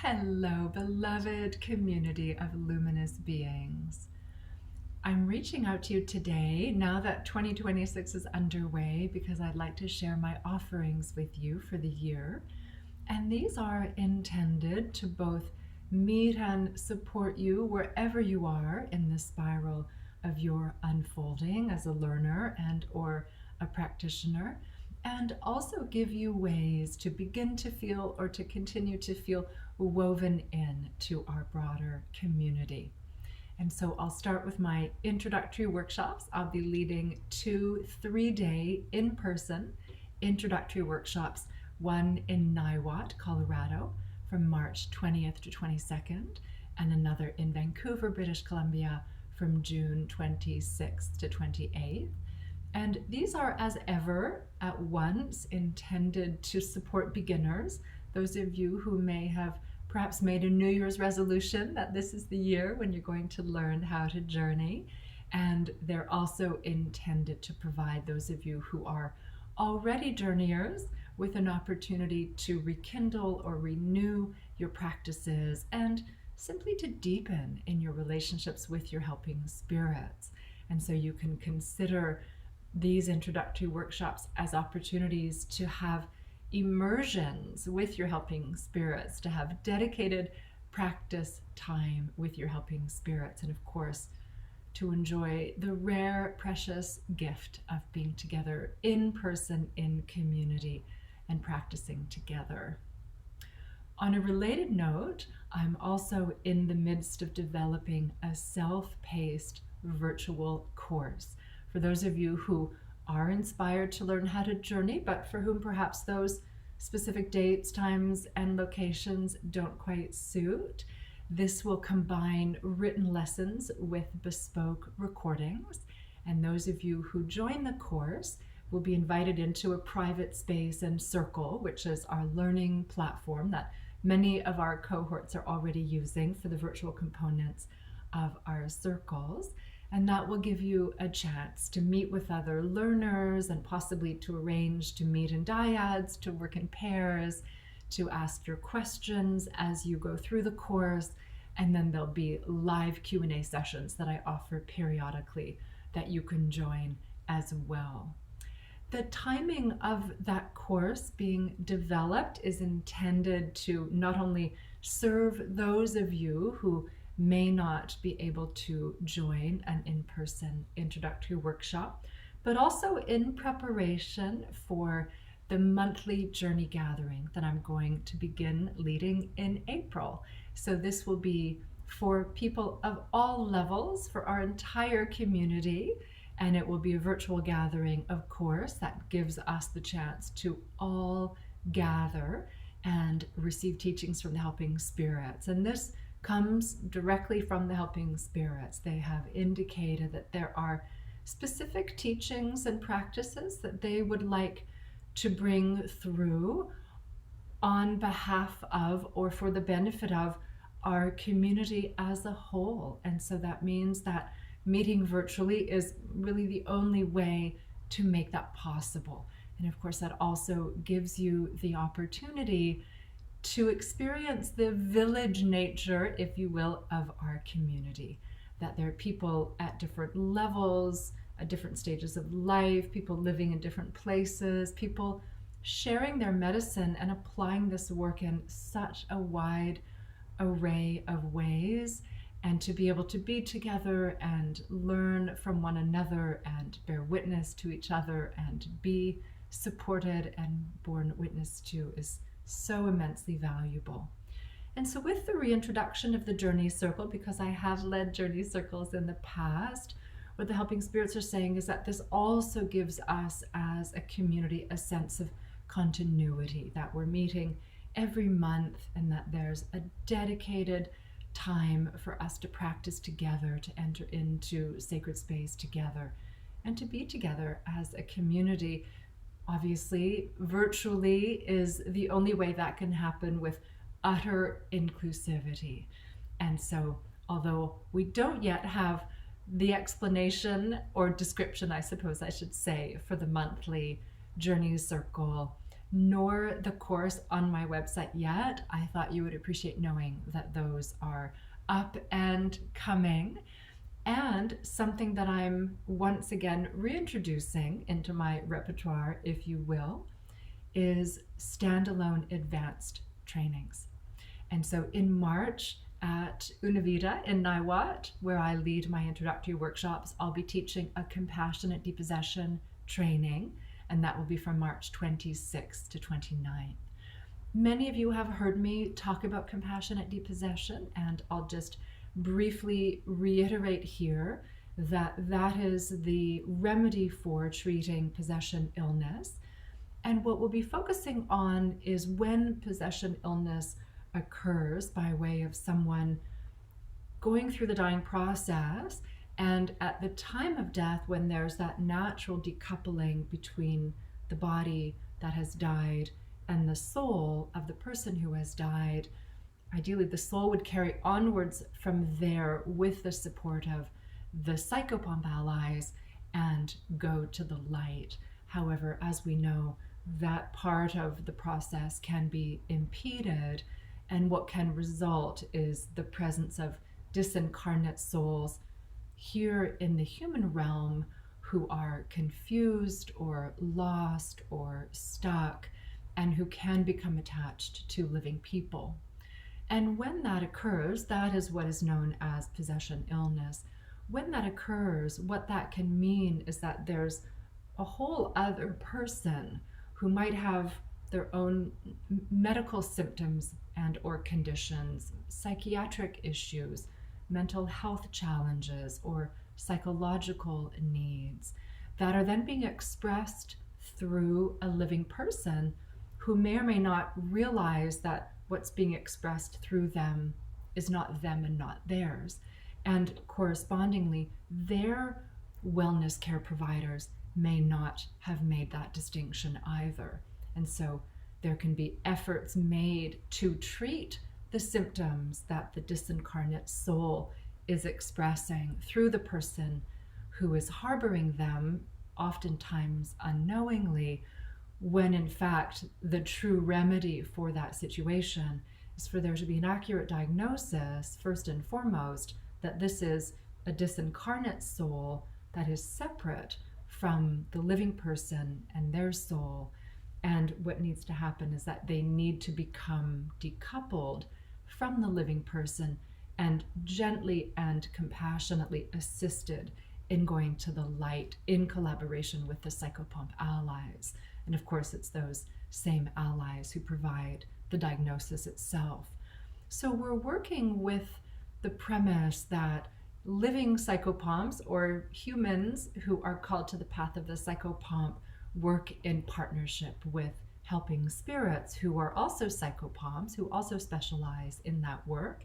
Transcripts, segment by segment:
Hello, beloved community of luminous beings. I'm reaching out to you today now that 2026 is underway because I'd like to share my offerings with you for the year. And these are intended to both meet and support you wherever you are in the spiral of your unfolding as a learner and or a practitioner, and also give you ways to begin to feel or to continue to feel woven in to our broader community. And so I'll start with my introductory workshops. I'll be leading 2 3-day in-person introductory workshops, one in Niwot, Colorado, from March 20th to 22nd, and another in Vancouver, British Columbia, from June 26th to 28th. And these are, as ever, at once intended to support beginners, those of you who may have perhaps made a New Year's resolution that this is the year when you're going to learn how to journey. And they're also intended to provide those of you who are already journeyers with an opportunity to rekindle or renew your practices and simply to deepen in your relationships with your helping spirits. And so you can consider these introductory workshops as opportunities to have immersions with your helping spirits, to have dedicated practice time with your helping spirits, and of course to enjoy the rare, precious gift of being together in person, in community, and practicing together. On a related note, I'm also in the midst of developing a self-paced virtual course for those of you who are inspired to learn how to journey, but for whom perhaps those specific dates, times, and locations don't quite suit. This will combine written lessons with bespoke recordings, and those of you who join the course will be invited into a private space and circle, which is our learning platform that many of our cohorts are already using for the virtual components of our circles. And that will give you a chance to meet with other learners and possibly to arrange to meet in dyads, to work in pairs, to ask your questions as you go through the course. And then there'll be live Q&A sessions that I offer periodically that you can join as well. The timing of that course being developed is intended to not only serve those of you who may not be able to join an in-person introductory workshop, but also in preparation for the monthly journey gathering that I'm going to begin leading in April. So this will be for people of all levels, for our entire community, and it will be a virtual gathering, of course, that gives us the chance to all gather and receive teachings from the helping spirits. And this comes directly from the helping spirits. They have indicated that there are specific teachings and practices that they would like to bring through on behalf of or for the benefit of our community as a whole. And so that means that meeting virtually is really the only way to make that possible. And of course, that also gives you the opportunity to experience the village nature, if you will, of our community. That there are people at different levels, at different stages of life, people living in different places, people sharing their medicine and applying this work in such a wide array of ways, and to be able to be together and learn from one another and bear witness to each other and be supported and borne witness to is so immensely valuable. And so with the reintroduction of the Journey Circle, because I have led Journey Circles in the past, what the helping spirits are saying is that this also gives us as a community a sense of continuity, that we're meeting every month and that there's a dedicated time for us to practice together, to enter into sacred space together, and to be together as a community. Obviously, virtually is the only way that can happen with utter inclusivity. And so, although we don't yet have the explanation or description, I suppose I should say, for the monthly Journey Circle, nor the course on my website yet. I thought you would appreciate knowing that those are up and coming. And something that I'm once again reintroducing into my repertoire, if you will, is standalone advanced trainings. And so in March at Univida in Niwot, where I lead my introductory workshops, I'll be teaching a compassionate depossession training, and that will be from March 26th to 29th. Many of you have heard me talk about compassionate depossession, and I'll just briefly reiterate here that that is the remedy for treating possession illness. And what we'll be focusing on is when possession illness occurs by way of someone going through the dying process, and at the time of death, when there's that natural decoupling between the body that has died and the soul of the person who has died. Ideally, the soul would carry onwards from there with the support of the psychopomp allies and go to the light. However, as we know, that part of the process can be impeded, and what can result is the presence of disincarnate souls here in the human realm who are confused or lost or stuck, and who can become attached to living people. And when that occurs, that is what is known as possession illness. When that occurs, what that can mean is that there's a whole other person who might have their own medical symptoms and or conditions, psychiatric issues, mental health challenges, or psychological needs that are then being expressed through a living person who may or may not realize that what's being expressed through them is not them and not theirs. And correspondingly, their wellness care providers may not have made that distinction either. And so there can be efforts made to treat the symptoms that the disincarnate soul is expressing through the person who is harboring them, oftentimes unknowingly, when in fact the true remedy for that situation is for there to be an accurate diagnosis, first and foremost, that this is a disincarnate soul that is separate from the living person and their soul. And what needs to happen is that they need to become decoupled from the living person and gently and compassionately assisted in going to the light in collaboration with the psychopomp allies. And of course, it's those same allies who provide the diagnosis itself. So we're working with the premise that living psychopomps, or humans who are called to the path of the psychopomp, work in partnership with helping spirits who are also psychopomps, who also specialize in that work.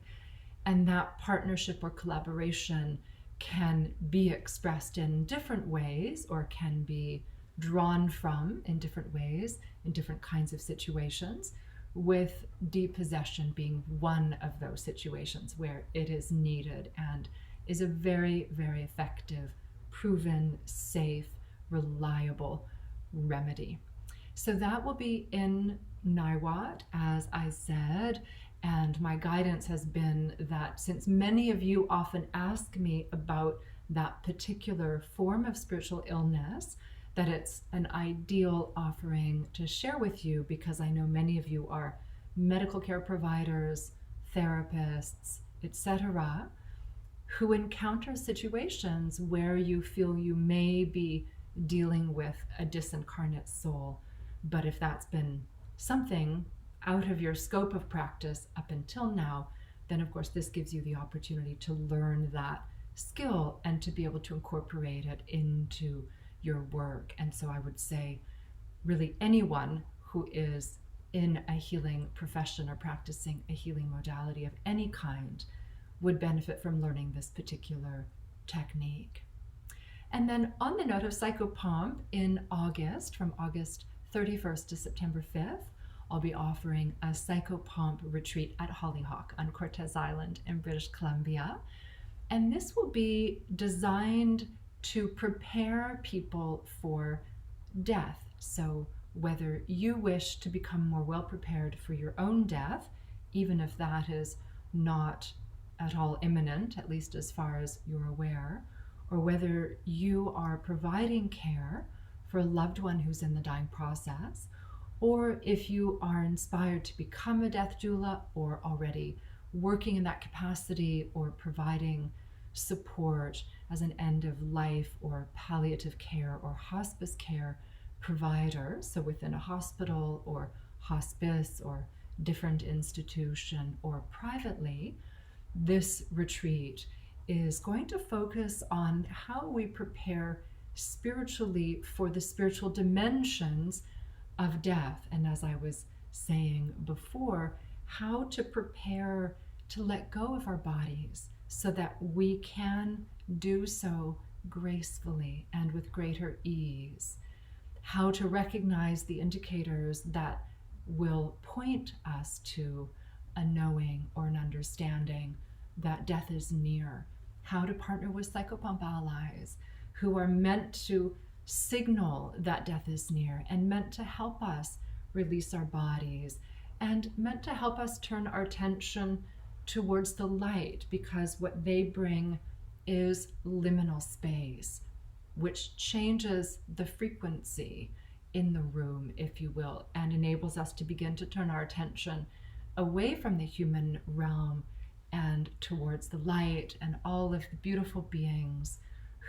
And that partnership or collaboration can be expressed in different ways, or can be drawn from in different ways, in different kinds of situations, with depossession being one of those situations where it is needed and is a very, very effective, proven, safe, reliable remedy. So that will be in Niwot, as I said, and my guidance has been that since many of you often ask me about that particular form of spiritual illness, that it's an ideal offering to share with you, because I know many of you are medical care providers, therapists, etc., who encounter situations where you feel you may be dealing with a disincarnate soul. But if that's been something out of your scope of practice up until now, then of course this gives you the opportunity to learn that skill and to be able to incorporate it into your work. And so I would say really anyone who is in a healing profession or practicing a healing modality of any kind would benefit from learning this particular technique. And then on the note of psychopomp, in August, from August 31st to September 5th, I'll be offering a psychopomp retreat at Hollyhock on Cortes Island in British Columbia. And this will be designed to prepare people for death. So whether you wish to become more well prepared for your own death, even if that is not at all imminent, at least as far as you're aware, or whether you are providing care for a loved one who's in the dying process, or if you are inspired to become a death doula or already working in that capacity or providing support as an end of life or palliative care or hospice care provider, so within a hospital or hospice or different institution or privately, this retreat is going to focus on how we prepare spiritually for the spiritual dimensions of death. And as I was saying before, how to prepare to let go of our bodies so that we can do so gracefully and with greater ease. How to recognize the indicators that will point us to a knowing or an understanding that death is near. How to partner with psychopomp allies who are meant to signal that death is near and meant to help us release our bodies and meant to help us turn our attention towards the light, because what they bring is liminal space, which changes the frequency in the room, if you will, and enables us to begin to turn our attention away from the human realm and towards the light and all of the beautiful beings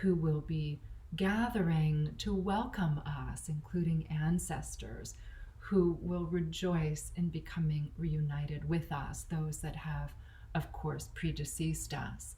who will be gathering to welcome us, including ancestors who will rejoice in becoming reunited with us, those that have, of course, predeceased us.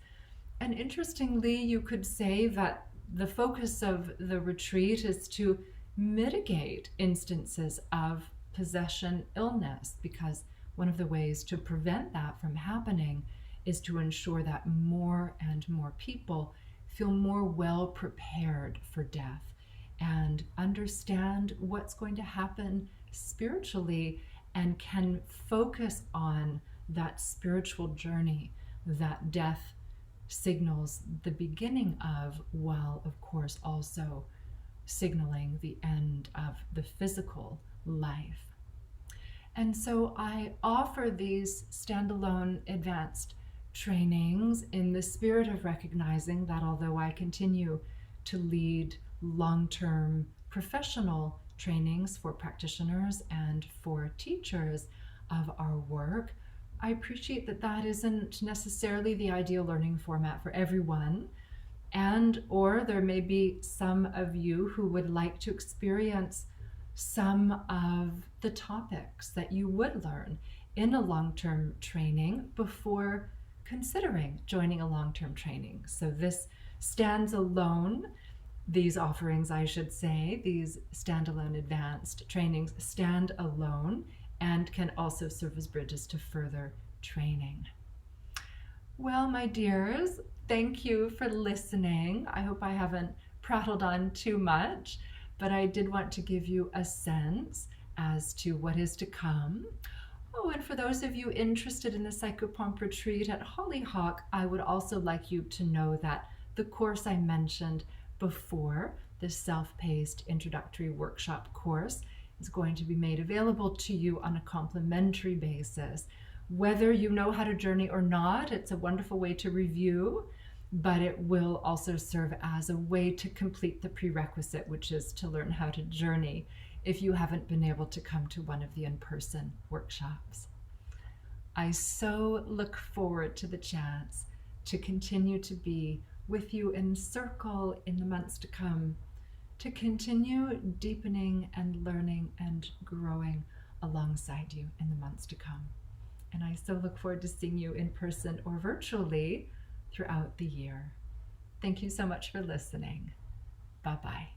And interestingly, you could say that the focus of the retreat is to mitigate instances of possession illness, because one of the ways to prevent that from happening is to ensure that more and more people feel more well prepared for death and understand what's going to happen spiritually and can focus on that spiritual journey that death signals the beginning of, while of course also signaling the end of the physical life. And so I offer these standalone advanced trainings in the spirit of recognizing that although I continue to lead long-term professional trainings for practitioners and for teachers of our work, I appreciate that that isn't necessarily the ideal learning format for everyone, and or there may be some of you who would like to experience some of the topics that you would learn in a long-term training before considering joining a long-term training. So this stands alone. These offerings, I should say, these standalone advanced trainings stand alone and can also serve as bridges to further training. Well, my dears, thank you for listening. I hope I haven't prattled on too much, but I did want to give you a sense as to what is to come. Oh, and for those of you interested in the Psychopomp retreat at Hollyhock, I would also like you to know that the course I mentioned before, the self-paced introductory workshop course, is going to be made available to you on a complimentary basis. Whether you know how to journey or not, it's a wonderful way to review, but it will also serve as a way to complete the prerequisite, which is to learn how to journey if you haven't been able to come to one of the in-person workshops. I so look forward to the chance to continue to be with you in circle in the months to come, to continue deepening and learning and growing alongside you in the months to come. And I so look forward to seeing you in person or virtually throughout the year. Thank you so much for listening. Bye-bye.